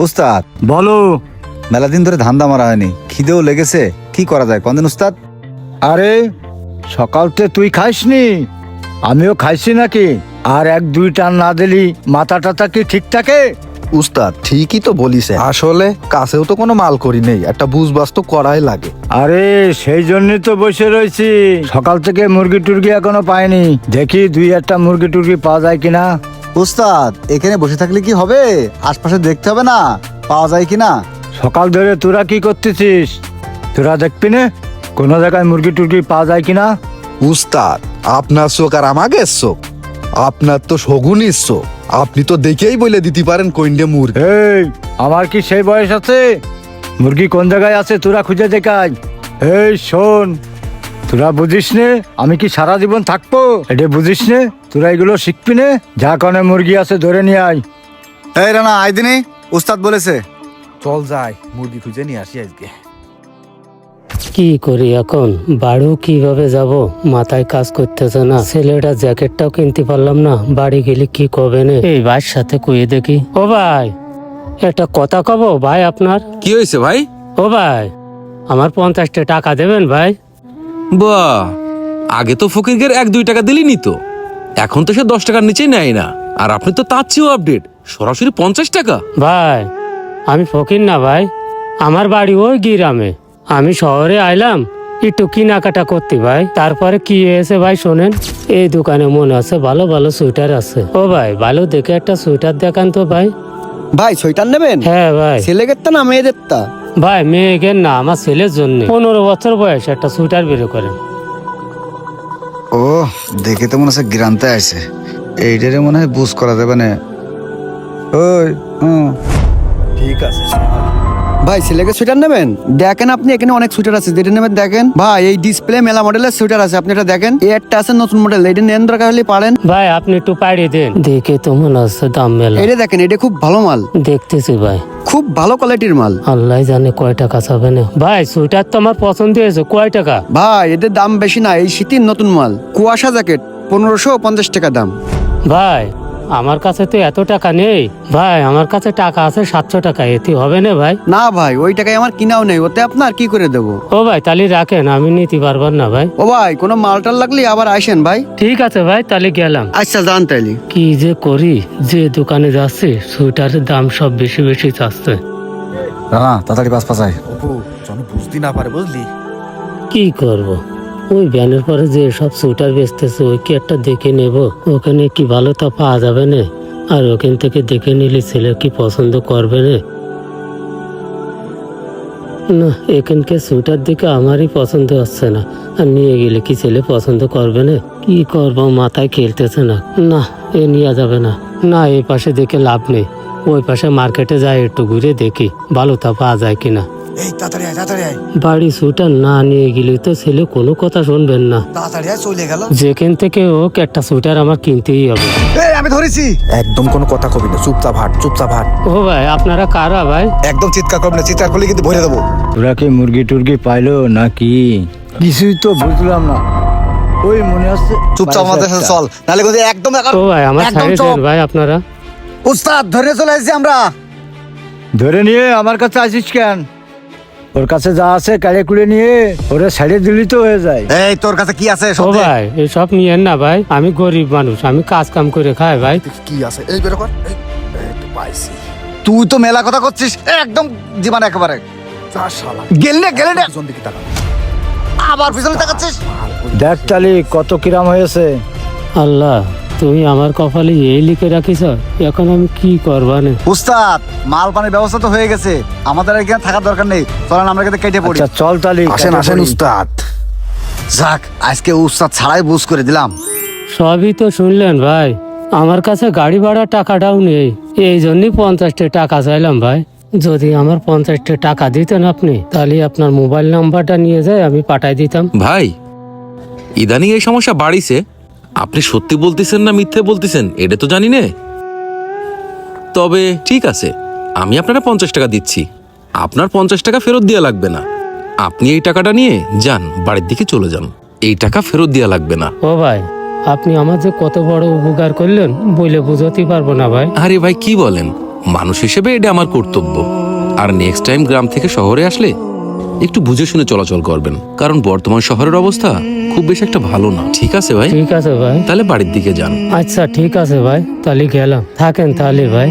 উস্তাদ বলো। মেলা দিন ধরে ধান্দা মারা হয়নি, খিদেও লেগেছে, কি করা যায় কোনদিন উস্তাদ? আরে সকালতে তুই খাইসনি, আমিও খাইছি নাকি? আর এক দুই টান না দিলি মাথা টাথা কি ঠিক থাকে? উস্তাদ ঠিকই তো বলিছে, আসলে কাছেও তো কোনো মাল করি নেই, একটা বুঝবাস তো করাই লাগে। আরে সেই জন্যই তো বসে রয়েছি, সকাল থেকে মুরগি টুরগি এখনো পাইনি, দেখি দুই একটা মুরগি টুরগি পাওয়া যায় কিনা। উস্তাদ এখানে বসে থাকলে কি হবে? আশপাশে দেখতে হবে না পাওয়া যায় কিনা। সকাল ধরে তোরা কি করতেছিস? তোরা দেখবি না কোনো জায়গায় মুরগি টুরগি পাওয়া যায় কিনা? উস্তাদ আপনার চোখ আর আমাকে চোখ, আপনার তো শগুনির চোখ, আপনি তো দেখেই বলে দিতে পারেন কইন্ডে মুরগি। এই আমার কি সেই বয়স আছে? মুরগি কোন জায়গায় আছে তোরা খুঁজে দেখাই। এই শোন, তোরা বুঝিস নে আমি কি সারা জীবন থাকবো? এটা বুঝিস নে, তোরা এগুলো শিখবি নে। যা কনে মুরগি আছে ধরে নিয়ে আয়। এই রানা আইদিনি, উস্তাদ বলেছে। চল যাই মুরগি খুঁজে নিয়ে আসি আজকে। কি করি এখন, বাড়িও কিভাবে যাব, মাথায় কাজ করতেছে না। ছেলেটা জ্যাকেটটাও কিনতে পারলাম না, বাড়ি গেলে কি কবে না। এই ভাইয়ের সাথে কইয়ে দেখি। ও ভাই, একটা কথা কব ভাই আপনার। কি হয়েছে ভাই? ও ভাই, আমার 50টা টাকা দেবেন ভাই? বাহ, আগে তো ফকিরগের 1-2 টাকা দিলি নি তো, এখন তো সে 10 টাকার নিচে নেয় না। আর আপনি তো তার চেয়েও আপডেট, সরাসরি 50 টাকা। ভাই আমি ফকির না ভাই, আমার বাড়ি ওই গ্রামে। আমি শহরে আইলাম একটু কেনাকাটা করতে ভাই। তারপরে কি হয়েছে ভাই শোনেন, এই দোকানে মনে আছে ভালো ভালো সোয়েটার আছে। ও ভাই ভালো দেখে একটা সোয়েটার দেখান তো ভাই। ভাই সোয়েটার নেবেন? হ্যাঁ ভাই। ছেলেদের তা না মেয়েদের তা? ভাই মেয়েকে না, আমার ছেলের জন্য। 15 বছর বয়স, একটা সোয়েটার বের করেন। ও দেখে তো মনে হচ্ছে গ্রান্তে আসে, এইটারে মনে হয় বুঝ করা যাবে না। ওই ঠিক আছে। ভাই ছেলেকে সোয়েটার নেবেন? দেখেন আপনি এখানে অনেক সোয়েটার আছে, যেটা নেবেন দেখেন। ভাই এই ডিসপ্লে মেলা মডেলের সোয়েটার আছে, আপনি এটা দেখেন। এই একটা আছে নতুন মডেল, এটা নেন দরকার হলে পারেন। ভাই আপনি একটু পাড়িয়ে দেন, দেখে তো মনে হচ্ছে দাম মেলা। এটা দেখেন, এটা খুব ভালো মাল, দেখতেছি ভাই। খুব ভালো কোয়ালিটির মাল। আল্লাহ জানে কয় টাকা চাবে না। ভাই সোয়েটার তো আমার পছন্দ হয়েছে, কয় টাকা? ভাই এদের দাম বেশি না, এই শীতের নতুন মাল। কুয়াশা জ্যাকেট 1550 টাকা দাম। ভাই আমার কাছে তো এত টাকা নেই ভাই, আমার কাছে টাকা আছে 700 টাকা, এতে হবে না ভাই? না ভাই ওই টাকায় আমার কিনাও নেই, ওতে আপনার কি করে দেবো। ও ভাই তাহলে রাখেন, আমি নিতে পারবার না ভাই। ও ভাই কোনো মালটাল লাগলে আবার আসেন ভাই। ঠিক আছে ভাই, তাহলে গেলাম। আচ্ছা যান তাইলে। কি যে করি, যে দোকানে যাচ্ছি সোয়েটারের দাম সব বেশি বেশি চাচ্ছে। রানা তাড়াতাড়ি পাস পাসাই। অপু যেন বুঝতে না পারে, বুঝলি? কি করব, ওই ব্যানের পরে যে সব সোয়েটার বেচতেছে ওই কি একটা দেখে নেব, ওখানে কি ভালো তা পাওয়া যাবে না। আর ওখান থেকে দেখে নিলে ছেলে কি পছন্দ করবে না। না এখানকার সোয়েটার দিকে আমারই পছন্দ হচ্ছে না, আর নিয়ে গেলে কি ছেলে পছন্দ করবে না। কি করবো, মাথায় খেলতেছে না। না এ নিয়ে যাবে না। না এই পাশে দেখে লাভ নেই, ওই পাশে মার্কেটে যাই একটু ঘুরে দেখি ভালো তা পাওয়া যায় কিনা। এই তাড়াতাড়ি আয়, তাড়াতাড়ি আয়, বাড়ি সোয়েটার না নিয়ে গেলে তো ছেলে কোনো কথা শুনবেন না। তাড়াতাড়ি আয়, চলে গেল। যেখান থেকে হোক একটা সোয়েটার আমার কিনতেই হবে। এই আমি ধরেছি। একদম কোনো কথা কবি না, চুপচাপ হাট, চুপচাপ হাট। ও ভাই আপনারা কারা ভাই? একদম চিৎকার করবে না, চিৎকার করলে কিন্তু ভরে দেবো। তোরা কি মুরগি টুরগি পাইলো নাকি? কিছুই তো বুঝলাম না। ওই মনে হচ্ছে চুপচাপ আমাদের সাথে চল, নাহলে কিন্তু একদম ও ভাই আমার একদম সাইডে চুপ। দেন ভাই আপনারা। উস্তাদ ধরে চলে আসছি আমরা। ধরে নিয়ে আমার কাছে আসিস কেন? ওর কাছে যা আছে কাড়ে কুড়ে নিয়ে ওরে সাইডে দিলি তো হয়ে যায়। এই তোর কাছে কি আছে ও সব দে। ভাই এসব নিয়েন না ভাই, আমি গরিব মানুষ, আমি কাজ কাম করে খাই ভাই। কি আছে এই বের কর। এই তো পাইছি। তুই তো মেলা কথা করছিস, একদম জীবন একেবারে যা শালা, গেলে না পিছন দিকে তাকা। আবার পিছনে তাকাচ্ছিস। দেখ তালি কত কিরাম হয়েছে। আল্লাহ তুমি আমার কপালে এই লিখে রাখিস, এখন আমি কি করবানে। উস্তাদ মাল পানির ব্যবস্থা তো হয়ে গেছে, আমাদের এখানে থাকার দরকার নেই, চলেন আমরা কিন্তু কেটে পড়ি। আচ্ছা চল তালি আসেন আসেন উস্তাদ। যাক আজকে উস্তাদ ছাড়াই বুঝ করে দিলাম। সবই তো শুনলেন ভাই, আমার কাছে গাড়ি ভাড়া টাকাটাও নেই, এই জন্যই 50টা টাকা চাইলাম ভাই। যদি আমার 50টা টাকা দিতেন আপনি, তাহলে আপনার মোবাইল নাম্বারটা নিয়ে যায় আমি পাঠাই দিতাম। ভাই ইদানিং এই সমস্যা বাড়িছে, আপনি সত্যি বলতেছেন না মিথ্যে বলতেছেন এটা তো জানি না। তবে ঠিক আছে, আমি আপনারা 50 টাকা দিচ্ছি, আপনার 50 টাকা ফেরত দেওয়া লাগবে না। আপনি এই টাকাটা নিয়ে যান, বাড়ির দিকে চলে যান, এই টাকা ফেরত দেওয়া লাগবে না। ও ভাই আপনি আমার যে কত বড় উপকার করলেন বলে বুঝতে পারবো না ভাই। আরে ভাই কি বলেন, মানুষ হিসেবে এটা আমার কর্তব্য। আর নেক্সট টাইম গ্রাম থেকে শহরে আসলে একটু বুঝে শুনে চলাচল করবেন, কারণ বর্তমান শহরের অবস্থা খুব বেশি একটা ভালো না। ঠিক আছে ভাই, ঠিক আছে ভাই। তাহলে বাড়ির দিকে যান। আচ্ছা ঠিক আছে ভাই, তাহলে গেলাম। থাকেন তাহলে ভাই।